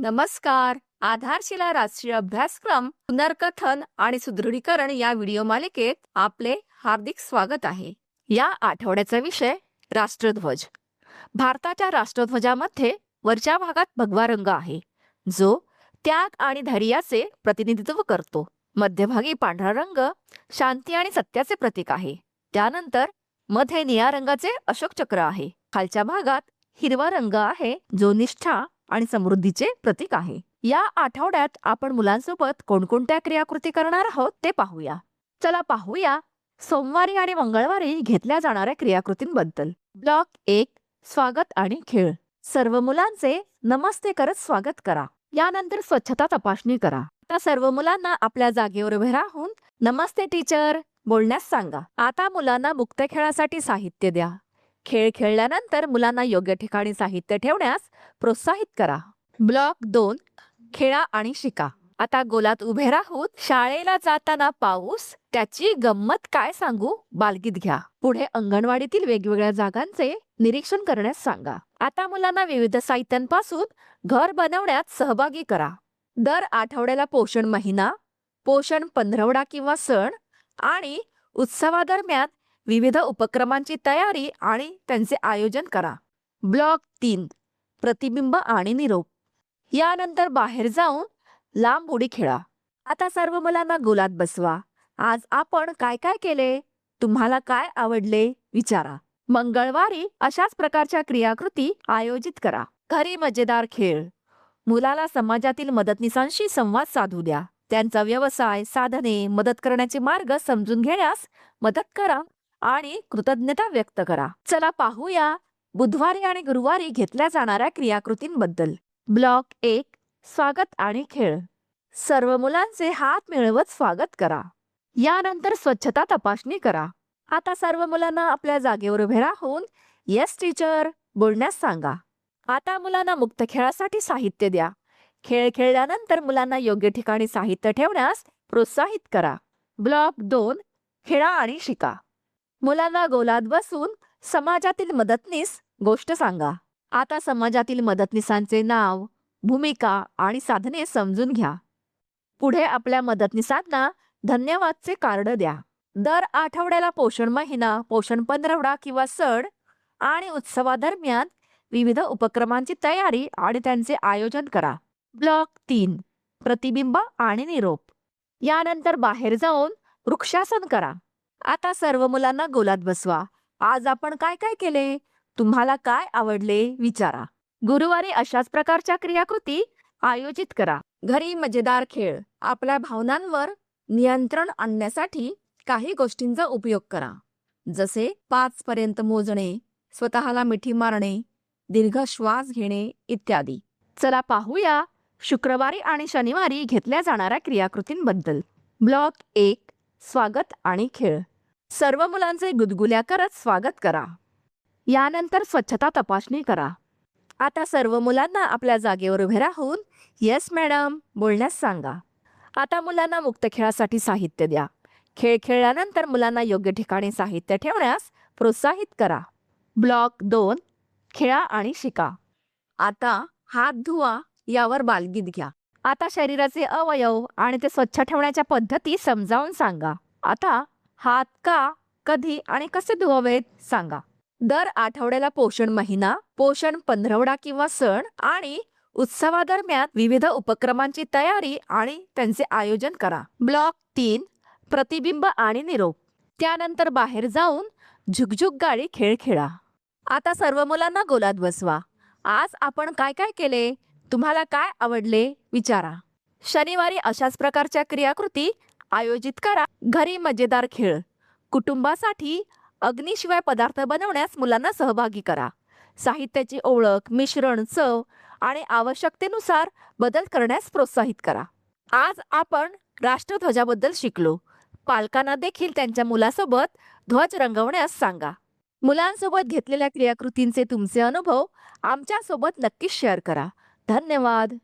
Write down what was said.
नमस्कार. आधारशिला राष्ट्रीय अभ्यासक्रम पुनर्कथन आणि सुदृढीकरण या व्हिडिओ मालिकेत आपले हार्दिक स्वागत आहे. या आठवड्याचा विषय राष्ट्रध्वज. भारताच्या राष्ट्रध्वजामध्ये वरच्या भागात भगवा रंग आहे, जो त्याग आणि धैर्याचे प्रतिनिधित्व करतो. मध्यभागी पांढरा रंग शांती आणि सत्याचे प्रतीक आहे. त्यानंतर मध्ये निळ्या रंगाचे अशोक चक्र आहे. खालच्या भागात हिरवा रंग आहे, जो निष्ठा आणि समृद्धीचे प्रतीक आहे. या आठवड्यात आपण मुलांसोबत कोणकोणत्या क्रियाकृती करणार आहोत ते पाहूया. चला पाहूया सोमवारी आणि मंगळवारी घेतल्या जाणाऱ्या क्रियाकृतींबद्दल. ब्लॉक 1, स्वागत आणि खेळ. सर्व मुलांचे नमस्ते करत स्वागत करा. यानंतर स्वच्छता तपासणी करा. आता सर्व मुलांना आपल्या जागेवर उभे राहून नमस्ते टीचर बोलण्यास सांगा. आता मुलांना मुक्त खेळासाठी साहित्य द्या. खेळ खेळल्यानंतर मुलांना योग्य ठिकाणी साहित्य ठेवण्यास प्रोत्साहित करा. ब्लॉक 2, खेळा आणि शिका. आता गोलात उभे राहून शाळेला जाताना पाऊस, त्याची गंमत काय सांगू बालगीत घ्या. पुढे अंगणवाडीतील वेगवेगळ्या जागांचे निरीक्षण करण्यास सांगा. आता मुलांना विविध साहित्यांपासून घर बनवण्यात सहभागी करा. दर आठवड्याला पोषण महिना, पोषण पंधरवडा किंवा सण आणि उत्सवादरम्यान विविध उपक्रमांची तयारी आणि त्यांचे आयोजन करा. ब्लॉक 3, प्रतिबिंब आणि निरोप. यानंतर बाहेर जाऊन लांब उडी खेळा. आता सर्व मुलांना गोलात बसवा. आज आपण काय काय केले, तुम्हाला काय आवडले विचारा. मंगळवारी अशाच प्रकारच्या क्रियाकृती आयोजित करा. घरी मजेदार खेळ. मुलाला समाजातील मदतनीसांशी संवाद साधू द्या. त्यांचा व्यवसाय, साधने, मदत करण्याचे मार्ग समजून घेण्यास मदत करा आणि कृतज्ञता व्यक्त करा. चला पाहूया बुधवारी आणि गुरुवारी घेतल्या जाणाऱ्या क्रियाकृतींबद्दल. ब्लॉक 1, स्वागत आणि खेळ. सर्व मुलांचे हात मिळवत स्वागत करा. यानंतर स्वच्छता तपासणी करा. आता सर्व मुलांना आपल्या जागेवर उभे राहून येस टीचर बोलण्यास सांगा. आता मुलांना मुक्त खेळासाठी साहित्य द्या. खेळ खेळल्यानंतर मुलांना योग्य ठिकाणी साहित्य ठेवण्यास प्रोत्साहित करा. ब्लॉक 2, खेळा आणि शिका. मुलांना गोलात बसून समाजातील मदतनीस गोष्ट सांगा. आता समाजातील मदतनीसांचे नाव, भूमिका आणि साधने समजून घ्या. पुढे आपल्या मदतनीसांना धन्यवादचे कार्ड द्या. दर आठवड्याला पोषण महिना, पोषण पंधरवडा किंवा सण आणि उत्सवादरम्यान विविध उपक्रमांची तयारी आणि त्यांचे आयोजन करा. ब्लॉक 3, प्रतिबिंब आणि निरोप. यानंतर बाहेर जाऊन वृक्षासन करा. आता सर्व मुलांना गोलात बसवा. आज आपण काय काय केले, तुम्हाला काय आवडले विचारा. गुरुवारी अशाच प्रकारच्या क्रियाकृती आयोजित करा. घरी मजेदार खेळ. आपल्या भावनांवर नियंत्रण आणण्यासाठी काही गोष्टींचा उपयोग करा, जसे 5 पर्यंत मोजणे, स्वतःला मिठी मारणे, दीर्घ श्वास घेणे इत्यादी. चला पाहूया शुक्रवारी आणि शनिवारी घेतल्या जाणाऱ्या क्रियाकृतींबद्दल. ब्लॉक 1, स्वागत आणि खेळ. सर्व मुलांचे गुदगुल्या करत स्वागत करा. यानंतर स्वच्छता तपासणी करा. आता सर्व मुलांना आपल्या जागेवर उभे राहून येस मॅडम बोलण्यास सांगा. आता मुलांना मुक्त खेळासाठी साहित्य द्या. खेळ खेळल्यानंतर मुलांना योग्य ठिकाणी साहित्य ठेवण्यास प्रोत्साहित करा. ब्लॉक 2, खेळा आणि शिका. आता हात धुवा यावर बालगीत घ्या. आता शरीराचे अवयव आणि ते स्वच्छ ठेवण्याच्या पद्धती समजावून सांगा. आता हात का, कधी आणि कसे धुवावेत सांगा. दर आठवड्याला पोषण महिना, पोषण पंधरवडा किंवा सण आणि उत्सवादरम्यान विविध उपक्रमांची तयारी आणि त्यांचे आयोजन करा. ब्लॉक 3, प्रतिबिंब आणि निरोप. त्यानंतर बाहेर जाऊन झुकझुक गाडी खेळ खेळा. आता सर्व मुलांना गोलात बसवा. आज आपण काय काय केले, तुम्हाला काय आवडले विचारा. शनिवारी अशाच प्रकारच्या क्रियाकृती आयोजित करा. घरी मजेदार खेळ. कुटुंबासाठी अग्नीशिवाय पदार्थ बनवण्यास मुलांना सहभागी करा. साहित्याची ओळख, मिश्रण, चव आणि आवश्यकतेनुसार बदल करण्यास प्रोत्साहित करा. आज आपण राष्ट्रध्वजाबद्दल शिकलो. पालकांना देखील त्यांच्या मुलासोबत ध्वज रंगवण्यास सांगा. मुलांसोबत घेतलेल्या क्रियाकृतींचे तुमचे अनुभव आमच्यासोबत नक्कीच शेअर करा. धन्यवाद.